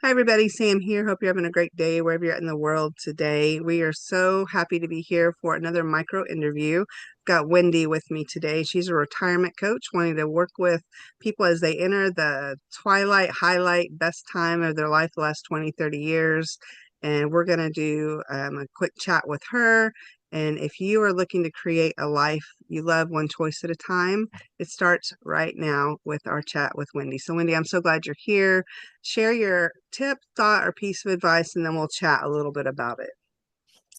Hi, everybody. Sam here. Hope you're having a great day wherever you're at in the world today. We are so happy to be here for another micro interview. I've got Wendy with me today. She's a retirement coach wanting to work with people as they enter the twilight, highlight, best time of their life, the last 20, 30 years. And we're going to do a quick chat with her. And if you are looking to create a life you love one choice at a time, it starts right now with our chat with Wendy. So, Wendy, I'm so glad you're here. Share your tip, thought, or piece of advice, and then we'll chat a little bit about it.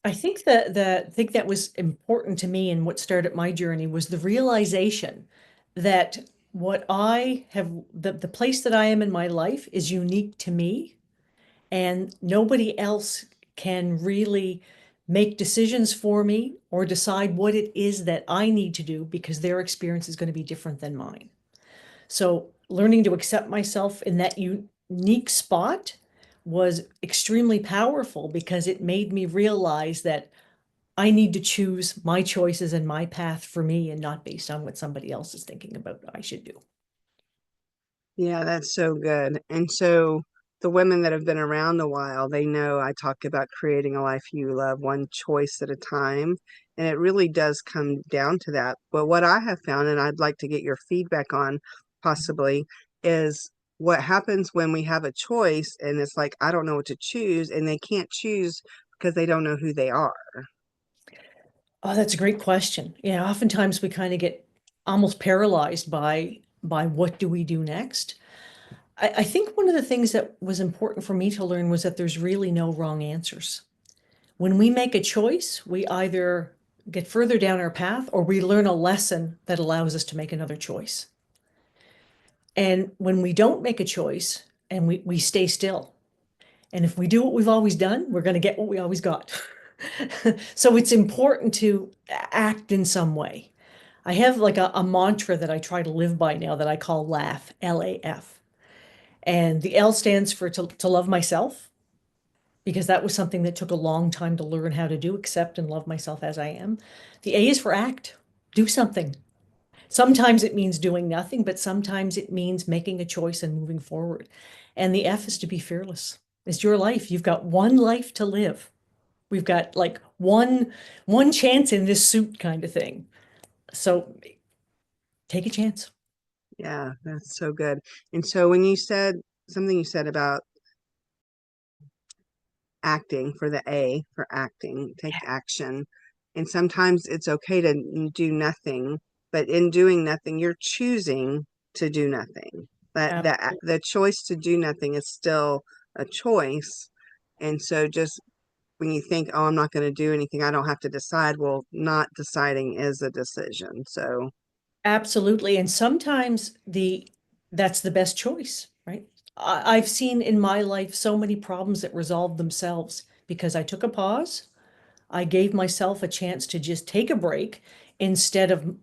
I think the thing that was important to me and what started my journey was the realization that what I have the place that I am in my life is unique to me, and nobody else can really make decisions for me or decide what it is that I need to do because their experience is going to be different than mine. So learning to accept myself in that unique spot was extremely powerful because it made me realize that I need to choose my choices and my path for me and not based on what somebody else is thinking about I should do. Yeah, that's so good. And so the women that have been around a while, they know I talk about creating a life you love one choice at a time. And it really does come down to that. But what I have found, and I'd like to get your feedback on possibly, is what happens when we have a choice and it's like, I don't know what to choose, and they can't choose because they don't know who they are. Oh, that's a great question. Yeah, oftentimes we kind of get almost paralyzed by what do we do next. I think one of the things that was important for me to learn was that there's really no wrong answers. When we make a choice, we either get further down our path or we learn a lesson that allows us to make another choice. And when we don't make a choice and we stay still, and if we do what we've always done, we're going to get what we always got. So it's important to act in some way. I have like a mantra that I try to live by now that I call LAF, LAF. And the L stands for to love myself, because that was something that took a long time to learn how to do, accept and love myself as I am. The A is for act, do something. Sometimes it means doing nothing, but sometimes it means making a choice and moving forward. And the F is to be fearless. It's your life. You've got one life to live. We've got like one chance in this suit kind of thing. So take a chance. Yeah, that's so good. And so when you said something you said about acting for the A for acting, take action. And sometimes it's okay to do nothing, but in doing nothing, you're choosing to do nothing. That Absolutely. the choice to do nothing is still a choice. And so just when you think, oh, I'm not going to do anything, I don't have to decide. Well, not deciding is a decision. So Absolutely. And sometimes that's the best choice, right? I've seen in my life so many problems that resolved themselves because I took a pause. I gave myself a chance to just take a break instead of,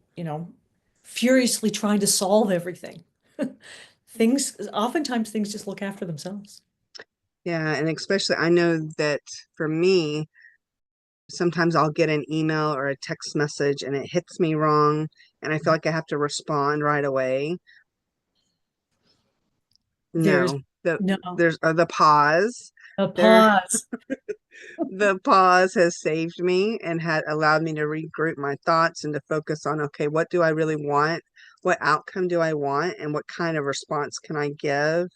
furiously trying to solve everything. Oftentimes things just look after themselves. yeah, and especially I know that for me, sometimes I'll get an email or a text message and it hits me wrong, and I feel like I have to respond right away. There's No, no there's the pause. a There, pause. the pause has saved me and had allowed me to regroup my thoughts and to focus on, okay, what do I really want? What outcome do I want? And what kind of response can I give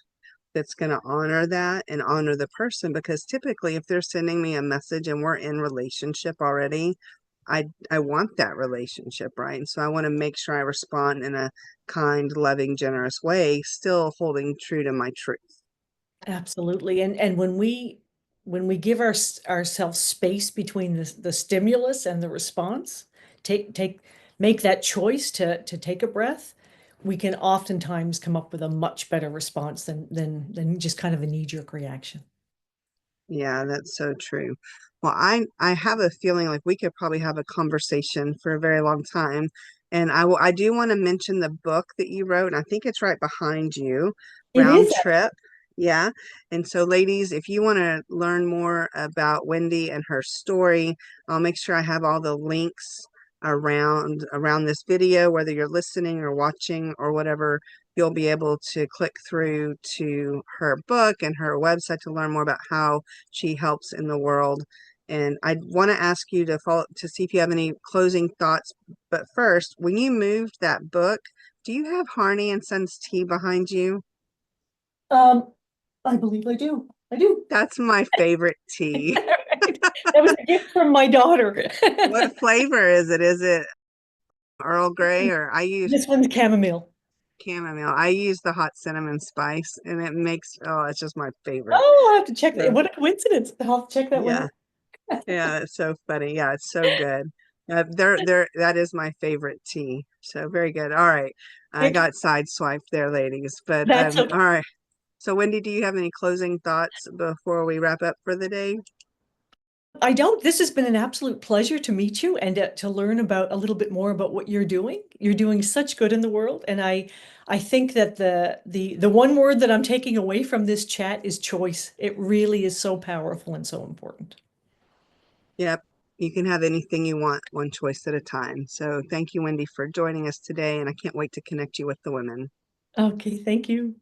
that's going to honor that and honor the person? Because typically if they're sending me a message and we're in relationship already, I want that relationship, right? And so I want to make sure I respond in a kind, loving, generous way, still holding true to my truth. Absolutely. And when we give ourselves space between the stimulus and the response, take make that choice to take a breath, we can oftentimes come up with a much better response than just kind of a knee-jerk reaction. Yeah, that's so true. Well, I have a feeling like we could probably have a conversation for a very long time. And I do want to mention the book that you wrote, and I think it's right behind you, It Round is. Trip. Yeah. And so, ladies, if you want to learn more about Wendy and her story, I'll make sure I have all the links around this video, whether you're listening or watching or whatever. you'll be able to click through to her book and her website to learn more about how she helps in the world. And I want to ask you to follow to see if you have any closing thoughts. But first, when you moved that book, do you have Harney and Sons tea behind you? Um, I believe I do. I do. That's my favorite tea. That was a gift from my daughter. What flavor is it? Is it Earl Grey or I use This one's chamomile. chamomile? I use the hot cinnamon spice and it makes, oh, it's just my favorite. Oh, I'll have to check that. So, What a coincidence. I'll have to check that one yeah. out. Yeah, it's so funny. Yeah, it's so good. That is my favorite tea. So very good. All right. I It, got sideswiped there, ladies. But that's okay. all right. So Wendy, do you have any closing thoughts before we wrap up for the day? I don't. This has been an absolute pleasure to meet you and to learn about a little bit more about what you're doing. You're doing such good in the world, and I think that the one word that I'm taking away from this chat is choice. It really is so powerful and so important. Yep. You can have anything you want, one choice at a time. So thank you, Wendy, for joining us today, and I can't wait to connect you with the women. Okay, thank you.